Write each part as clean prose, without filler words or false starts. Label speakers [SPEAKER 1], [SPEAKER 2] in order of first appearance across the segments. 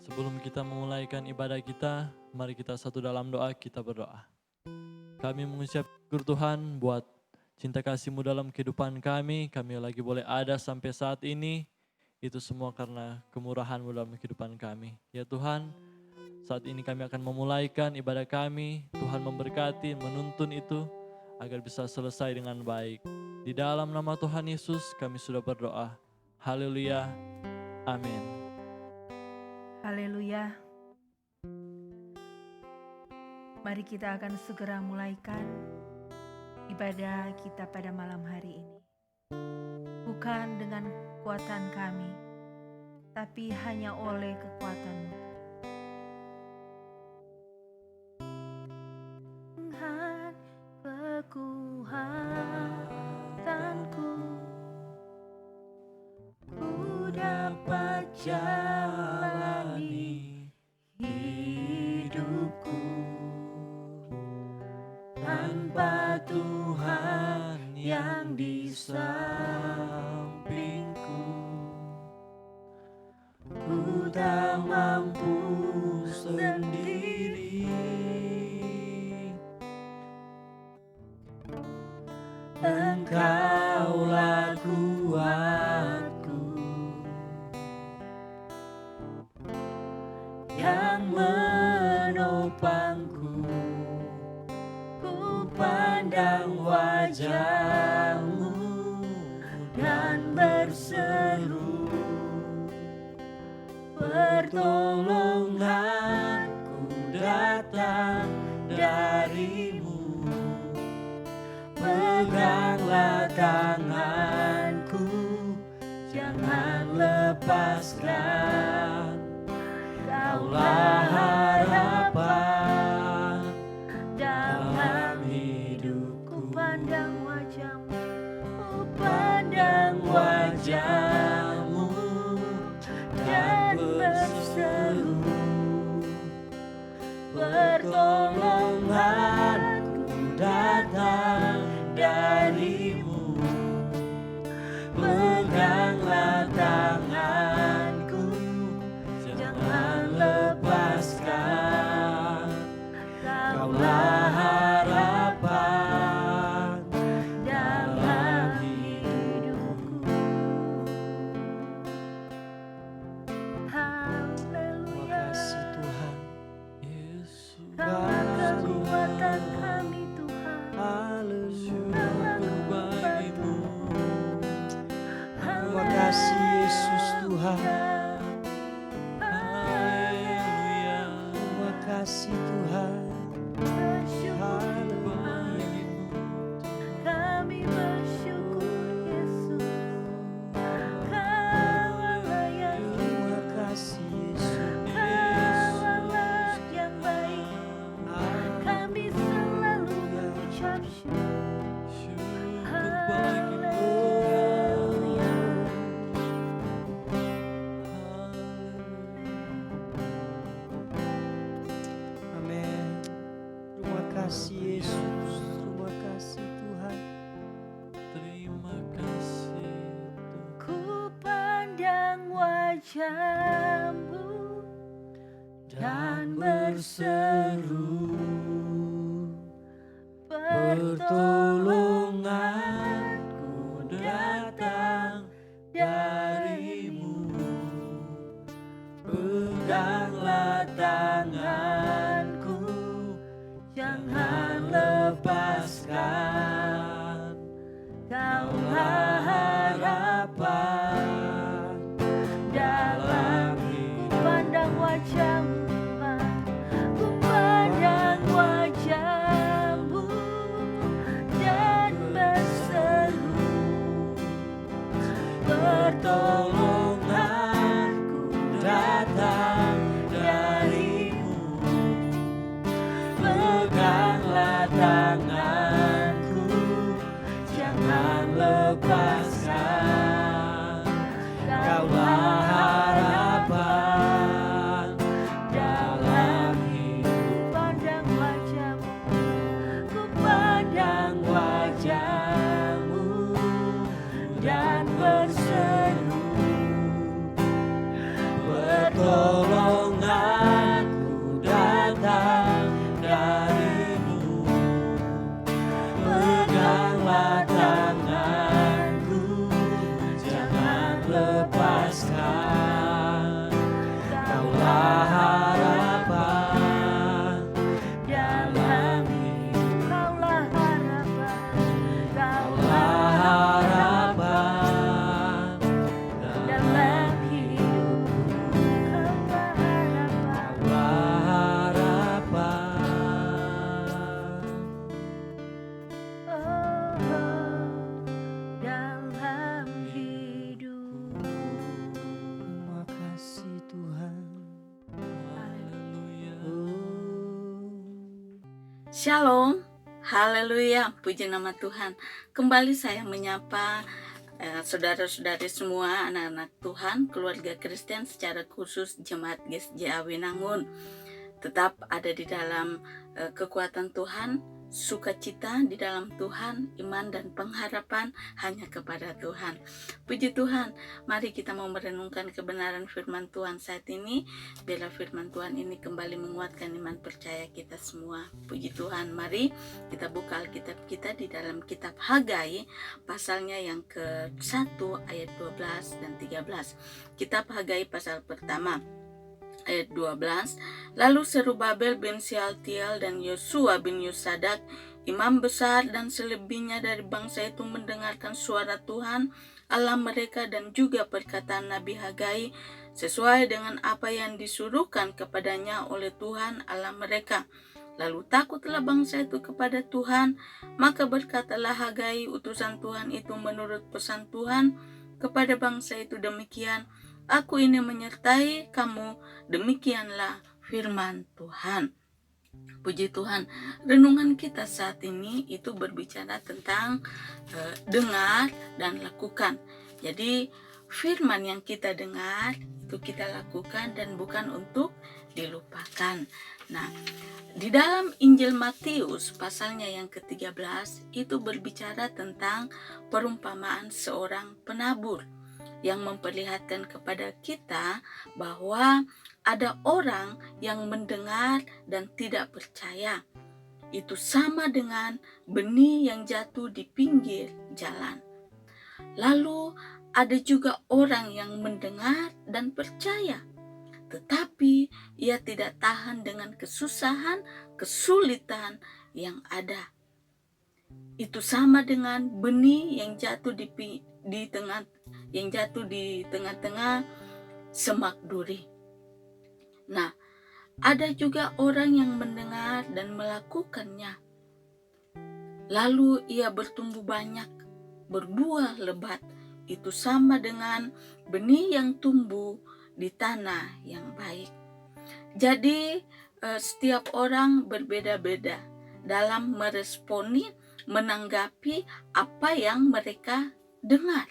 [SPEAKER 1] Sebelum kita memulaikan ibadah kita, mari kita satu dalam doa, kita berdoa. Kami mengucap syukur Tuhan buat cinta kasih-Mu dalam kehidupan kami lagi boleh ada sampai saat ini, itu semua karena kemurahan-Mu dalam kehidupan kami. Ya Tuhan, saat ini kami akan memulaikan ibadah kami, Tuhan memberkati, menuntun itu, agar bisa selesai dengan baik. Di dalam nama Tuhan Yesus kami sudah berdoa. Haleluya, amin.
[SPEAKER 2] Haleluya. Mari kita akan segera mulaikan ibadah kita pada malam hari ini. Bukan dengan kekuatan kami, tapi hanya oleh kekuatan-Mu. Tuhan, kekuatanku, ku dapat jalani hidupku tanpa Tuhan yang di sampingku. Ku tak mampu sendiri, Engkaulah kuatku yang menopangku. Ku pandang wajah-Mu dan berseru, pertolonganku datang dari-Mu. Peganglah tanganku, jangan lepaskan. Kaulah harapan dalam hidupku. Pandang wajah-Mu, pandang wajah-Mu dan berseru, pertolonganku datang dari-Mu. Peganglah tanganku, jangan lepaskan. Kaulah harapan dalam hidupku. Haleluya.
[SPEAKER 1] Tuhan Yesus,
[SPEAKER 2] Karena kekuatan kami Tuhan,
[SPEAKER 1] syukur bagimu.
[SPEAKER 3] Terima kasih Yesus Tuhan.
[SPEAKER 1] Haleluya,
[SPEAKER 3] Terima kasih Tuhan.
[SPEAKER 2] bersyukur
[SPEAKER 1] bagimu.
[SPEAKER 2] kami bersyukur Yesus. Kaulah yang
[SPEAKER 3] Terima kasih Yesus.
[SPEAKER 2] Kaulah yang baik, kami selalu mengucap syukur.
[SPEAKER 1] Syukur bagimu.
[SPEAKER 2] Haleluya.
[SPEAKER 3] Amin. Terima kasih Yesus. Terima kasih Tuhan.
[SPEAKER 1] Terima kasih Tuhan.
[SPEAKER 2] Ku pandang wajah-Mu dan berseru, pertolonganku datang dari-Mu. Peganglah tanganku, jangan lepaskan. Kaulah harapan dalam hidup. Pandang wajah-Mu, Tuhan. Ku pandang wajah-Mu dan berseru, pertolonganku datang dari-Mu.
[SPEAKER 4] Shalom, haleluya, puji nama Tuhan. Kembali saya menyapa saudara-saudari semua, anak-anak Tuhan, keluarga Kristen secara khusus Jemaat GSJ Awinangun. Tetap ada di dalam kekuatan Tuhan, sukacita di dalam Tuhan, iman dan pengharapan hanya kepada Tuhan. Puji Tuhan, mari kita mau merenungkan kebenaran firman Tuhan saat ini. Biarlah firman Tuhan ini kembali menguatkan iman percaya kita semua. Puji Tuhan, mari kita buka Alkitab kita di dalam kitab Hagai, pasalnya yang ke-1 ayat 12 dan 13. Kitab Hagai pasal pertama ayat 12. Lalu Serubabel bin Shealtiel dan Yosua bin Yosadak, imam besar dan selebihnya dari bangsa itu mendengarkan suara Tuhan Allah mereka dan juga perkataan Nabi Hagai sesuai dengan apa yang disuruhkan kepadanya oleh Tuhan Allah mereka. Lalu takutlah bangsa itu kepada Tuhan, maka berkatalah Hagai utusan Tuhan itu menurut pesan Tuhan kepada bangsa itu demikian, Aku ini menyertai kamu, demikianlah firman Tuhan. Puji Tuhan, renungan kita saat ini itu berbicara tentang dengar dan lakukan. Jadi firman yang kita dengar itu kita lakukan dan bukan untuk dilupakan. Nah, di dalam Injil Matius pasalnya yang ke-13 itu berbicara tentang perumpamaan seorang penabur yang memperlihatkan kepada kita bahwa ada orang yang mendengar dan tidak percaya. Itu sama dengan benih yang jatuh di pinggir jalan. Lalu ada juga orang yang mendengar dan percaya, tetapi ia tidak tahan dengan kesusahan, kesulitan yang ada. Itu sama dengan benih yang jatuh di tengah-tengah semak duri. Nah, ada juga orang yang mendengar dan melakukannya. Lalu ia bertumbuh banyak, berbuah lebat. Itu sama dengan benih yang tumbuh di tanah yang baik. Jadi setiap orang berbeda-beda dalam meresponi, menanggapi apa yang mereka dengar.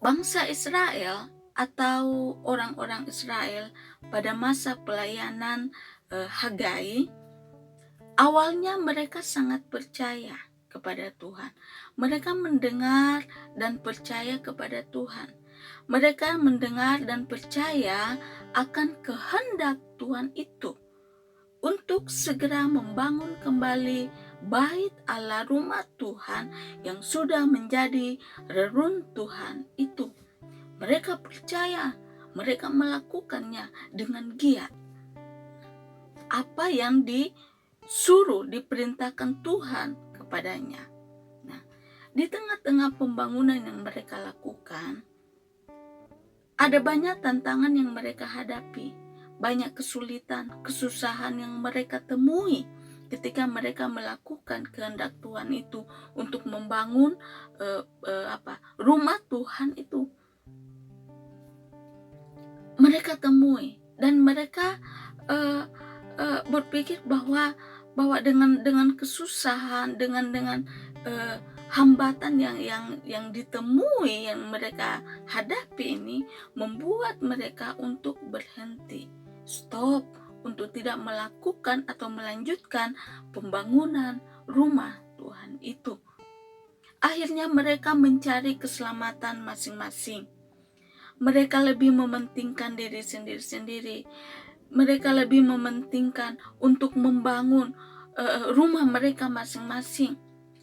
[SPEAKER 4] Bangsa Israel atau orang-orang Israel pada masa pelayanan Hagai, awalnya mereka sangat percaya kepada Tuhan. Mereka mendengar dan percaya kepada Tuhan. Mereka mendengar dan percaya akan kehendak Tuhan itu untuk segera membangun kembali bait Allah, rumah Tuhan yang sudah menjadi reruntuhan itu. Mereka percaya, mereka melakukannya dengan giat. Apa yang disuruh, diperintahkan Tuhan kepadanya. Nah, di tengah-tengah pembangunan yang mereka lakukan, ada banyak tantangan yang mereka hadapi, banyak kesulitan, kesusahan yang mereka temui ketika mereka melakukan kehendak Tuhan itu untuk membangun rumah Tuhan itu. Mereka temui dan mereka berpikir bahwa dengan kesusahan, dengan hambatan yang ditemui, yang mereka hadapi ini membuat mereka untuk berhenti, stop, untuk tidak melakukan atau melanjutkan pembangunan rumah Tuhan itu. Akhirnya mereka mencari keselamatan masing-masing. Mereka lebih mementingkan diri sendiri. Mereka lebih mementingkan untuk membangun rumah mereka masing-masing.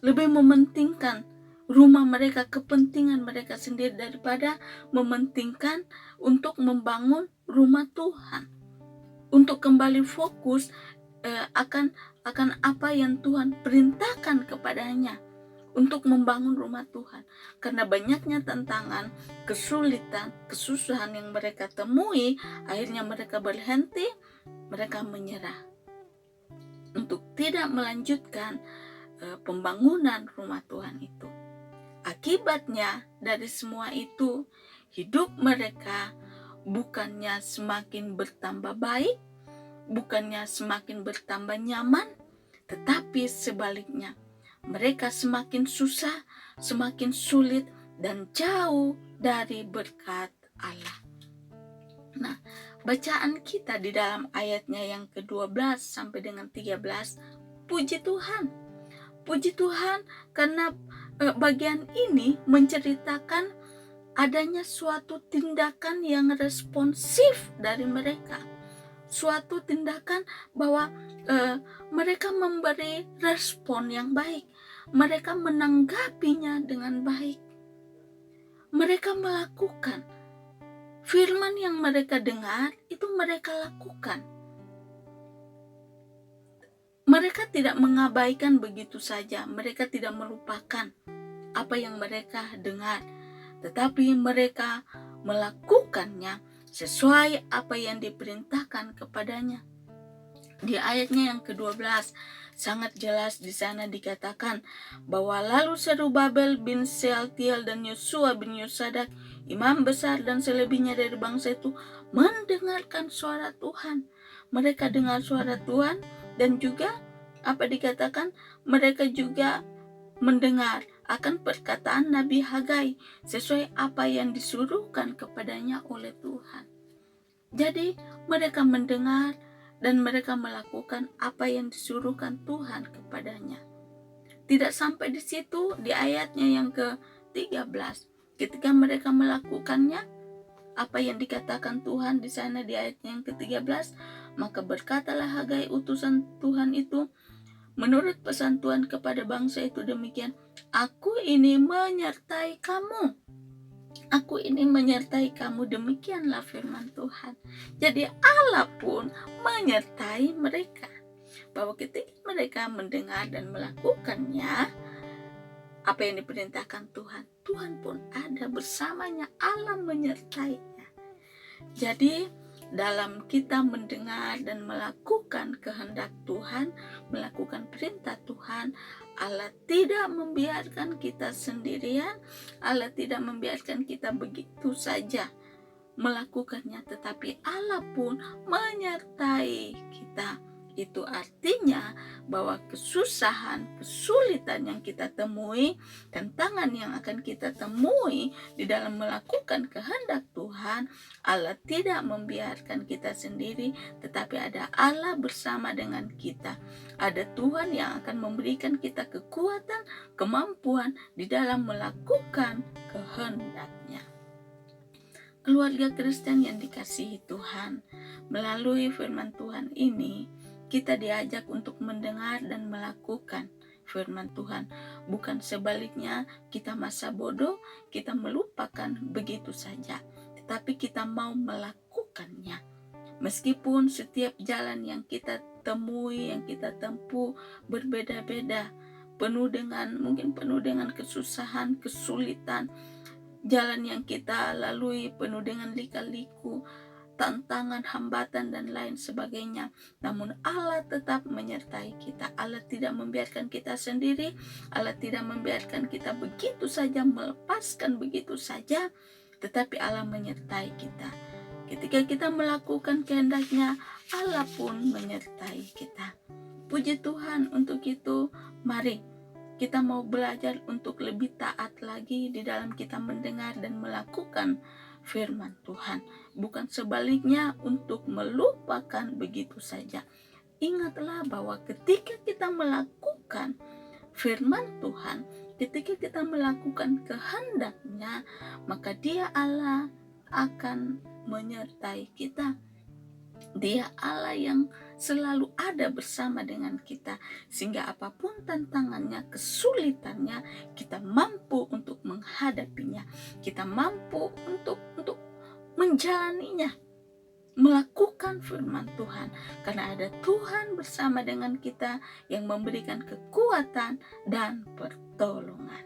[SPEAKER 4] Lebih mementingkan rumah mereka, kepentingan mereka sendiri daripada mementingkan untuk membangun rumah Tuhan. Untuk kembali fokus akan apa yang Tuhan perintahkan kepadanya untuk membangun rumah Tuhan. Karena banyaknya tantangan, kesulitan, kesusahan yang mereka temui, akhirnya mereka berhenti, mereka menyerah untuk tidak melanjutkan pembangunan rumah Tuhan itu. Akibatnya dari semua itu, hidup mereka bukannya semakin bertambah baik, bukannya semakin bertambah nyaman, tetapi sebaliknya mereka semakin susah, semakin sulit, dan jauh dari berkat Allah. Nah, bacaan kita di dalam ayatnya yang ke-12 sampai dengan 13, puji Tuhan. Puji Tuhan karena bagian ini menceritakan adanya suatu tindakan yang responsif dari mereka. Suatu tindakan bahwa mereka memberi respon yang baik. Mereka menanggapinya dengan baik. Mereka melakukan firman yang mereka dengar, itu mereka lakukan. Mereka tidak mengabaikan begitu saja. Mereka tidak melupakan apa yang mereka dengar, tetapi mereka melakukannya sesuai apa yang diperintahkan kepadanya. Di ayatnya yang ke-12 sangat jelas di sana dikatakan bahwa lalu Zerubabel bin Sealtiel dan Yosua bin Yosadak, imam besar dan selebihnya dari bangsa itu, mendengarkan suara Tuhan. Mereka dengar suara Tuhan, dan juga apa dikatakan, mereka juga mendengar akan perkataan Nabi Hagai sesuai apa yang disuruhkan kepadanya oleh Tuhan. Jadi mereka mendengar dan mereka melakukan apa yang disuruhkan Tuhan kepadanya. Tidak sampai di situ, di ayatnya yang ke-13, ketika mereka melakukannya, apa yang dikatakan Tuhan di sana di ayatnya yang ke-13, maka berkatalah Hagai utusan Tuhan itu, menurut pesan Tuhan kepada bangsa itu demikian, aku ini menyertai kamu. Aku ini menyertai kamu, demikianlah firman Tuhan. Jadi Allah pun menyertai mereka. Bahwa ketika mereka mendengar dan melakukannya, apa yang diperintahkan Tuhan, Tuhan pun ada bersamanya, Allah menyertainya. Jadi dalam kita mendengar dan melakukan kehendak Tuhan, melakukan perintah Tuhan, Allah tidak membiarkan kita sendirian, Allah tidak membiarkan kita begitu saja melakukannya, tetapi Allah pun menyertai kita. Itu artinya bahwa kesusahan, kesulitan yang kita temui, tantangan yang akan kita temui di dalam melakukan kehendak Tuhan, Allah tidak membiarkan kita sendiri, tetapi ada Allah bersama dengan kita. Ada Tuhan yang akan memberikan kita kekuatan, kemampuan di dalam melakukan kehendak-Nya. Keluarga Kristen yang dikasihi Tuhan, melalui firman Tuhan ini, kita diajak untuk mendengar dan melakukan firman Tuhan. Bukan sebaliknya kita masa bodoh, kita melupakan begitu saja. Tetapi kita mau melakukannya. Meskipun setiap jalan yang kita temui, yang kita tempuh berbeda-beda. Mungkin penuh dengan kesusahan, kesulitan. Jalan yang kita lalui penuh dengan lika-liku, tantangan, hambatan, dan lain sebagainya. Namun Allah tetap menyertai kita. Allah tidak membiarkan kita sendiri. Allah tidak membiarkan kita begitu saja, melepaskan begitu saja. Tetapi Allah menyertai kita. Ketika kita melakukan kehendak-Nya, Allah pun menyertai kita. Puji Tuhan untuk itu. Mari kita mau belajar untuk lebih taat lagi di dalam kita mendengar dan melakukan firman Tuhan, bukan sebaliknya untuk melupakan begitu saja. Ingatlah bahwa ketika kita melakukan firman Tuhan, ketika kita melakukan kehendak-Nya, maka Dia Allah akan menyertai kita. Dia Allah yang selalu ada bersama dengan kita, sehingga apapun tantangannya, kesulitannya, kita mampu untuk menghadapinya. Kita mampu untuk menjalaninya, melakukan firman Tuhan, karena ada Tuhan bersama dengan kita yang memberikan kekuatan dan pertolongan.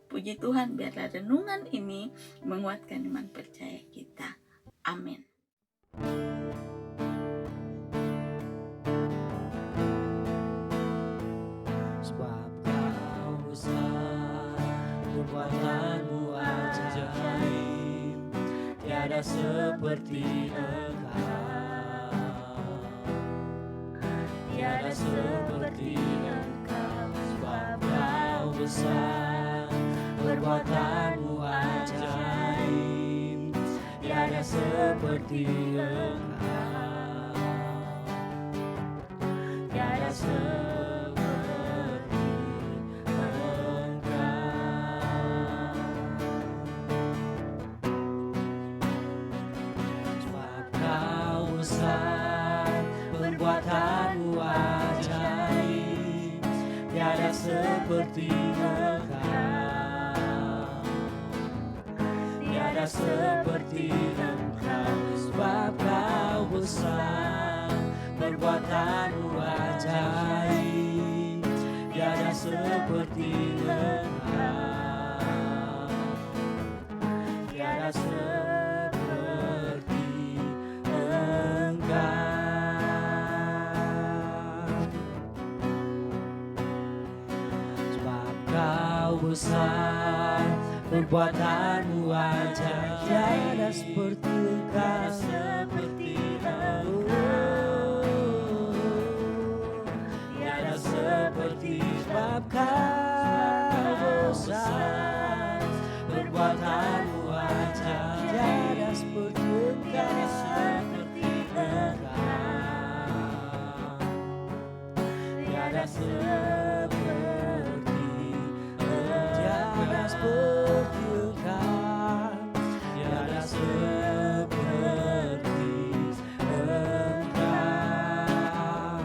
[SPEAKER 4] Puji Tuhan, biarlah renungan ini menguatkan iman percaya kita. Amin.
[SPEAKER 1] Kekuatanmu ajaib, tiada seperti Engkau. seperti Engkau, sebab Kau besar, perbuatanmu ajaib, tiada seperti Engkau, tiada seperti Engkau. Sebab Kau besar, perbuatanmu ajaib, tiada seperti Engkau, tiada seperti Engkau. Sebab Kau besar, perbuatanmu ajaib, tiada seperti Engkau, tiada seperti Engkau. Sebab Kau besar, perbuatanmu ajaib,
[SPEAKER 3] Tiada seperti Engkau,
[SPEAKER 1] seperti tiada seperti
[SPEAKER 3] sebab Kau besar,
[SPEAKER 1] perbuatanmu ajaib,
[SPEAKER 3] tiada seperti Engkau,
[SPEAKER 1] seperti tiada seperti
[SPEAKER 3] tiada seperti Engkau,
[SPEAKER 1] tiada seperti Engkau,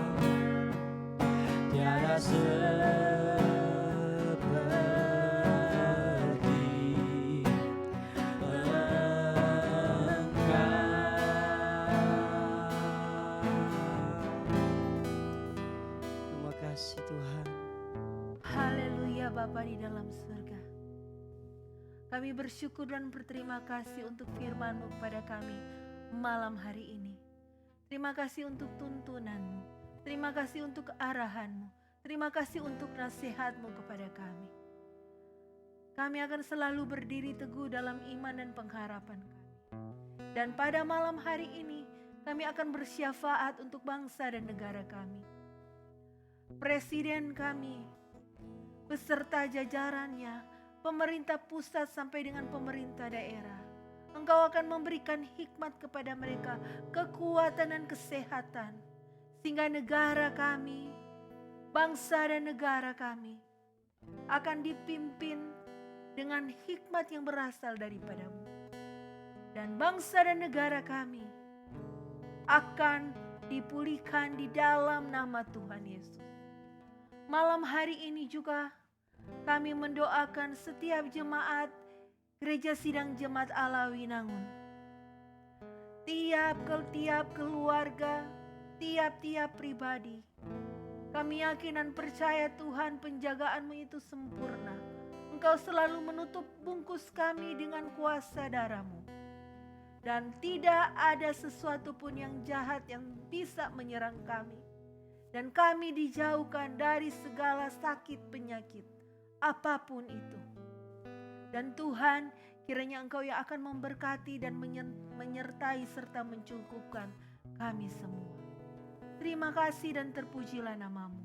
[SPEAKER 1] tiada seperti
[SPEAKER 3] Terima kasih Tuhan.
[SPEAKER 2] Haleluya Bapa di dalam surga. Kami bersyukur dan berterima kasih untuk firman-Mu kepada kami malam hari ini. Terima kasih untuk tuntunan-Mu. Terima kasih untuk arahan-Mu. Terima kasih untuk nasihat-Mu kepada kami. Kami akan selalu berdiri teguh dalam iman dan pengharapan kami. Dan pada malam hari ini kami akan bersyafaat untuk bangsa dan negara kami. Presiden kami, beserta jajarannya, pemerintah pusat sampai dengan pemerintah daerah. Engkau akan memberikan hikmat kepada mereka, kekuatan dan kesehatan. Sehingga negara kami, bangsa dan negara kami akan dipimpin dengan hikmat yang berasal daripada-Mu. Dan bangsa dan negara kami akan dipulihkan di dalam nama Tuhan Yesus. Malam hari ini juga kami mendoakan setiap jemaat Gereja Sidang Jemaat Allah Winangun. Tiap keluarga, tiap-tiap pribadi. Kami yakin dan percaya Tuhan, penjagaan-Mu itu sempurna. Engkau selalu menutup bungkus kami dengan kuasa darah-Mu. Dan tidak ada sesuatu pun yang jahat yang bisa menyerang kami. Dan kami dijauhkan dari segala sakit penyakit, apapun itu. Dan Tuhan, kiranya Engkau yang akan memberkati dan menyertai serta mencukupkan kami semua. Terima kasih dan terpujilah nama-Mu.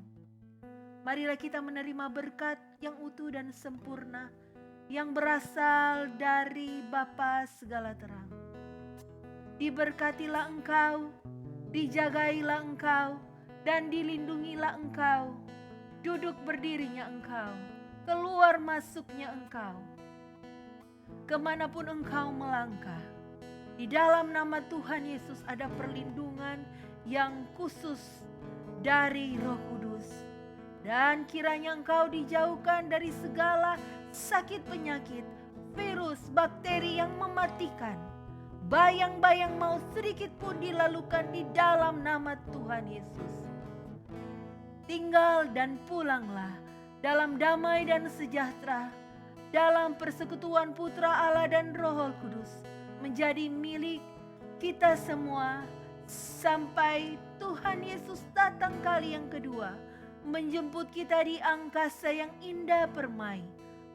[SPEAKER 2] Marilah kita menerima berkat yang utuh dan sempurna yang berasal dari Bapa segala terang. Diberkatilah Engkau, dijagailah Engkau, dan dilindungilah Engkau. Duduk berdirinya Engkau, keluar masuknya Engkau. Kemanapun Engkau melangkah, di dalam nama Tuhan Yesus ada perlindungan yang khusus dari Roh Kudus. Dan kiranya Engkau dijauhkan dari segala sakit penyakit, virus, bakteri yang mematikan. Bayang-bayang mau sedikit pun dilalukan di dalam nama Tuhan Yesus. Tinggal dan pulanglah dalam damai dan sejahtera, dalam persekutuan Putra Allah dan Roh Kudus, menjadi milik kita semua sampai Tuhan Yesus datang kali yang kedua, menjemput kita di angkasa yang indah permai.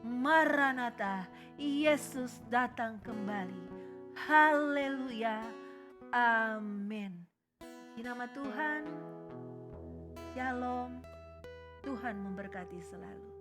[SPEAKER 2] Maranatha, Yesus datang kembali. Haleluya. Amin. Di nama Tuhan, Shalom. Tuhan memberkati selalu.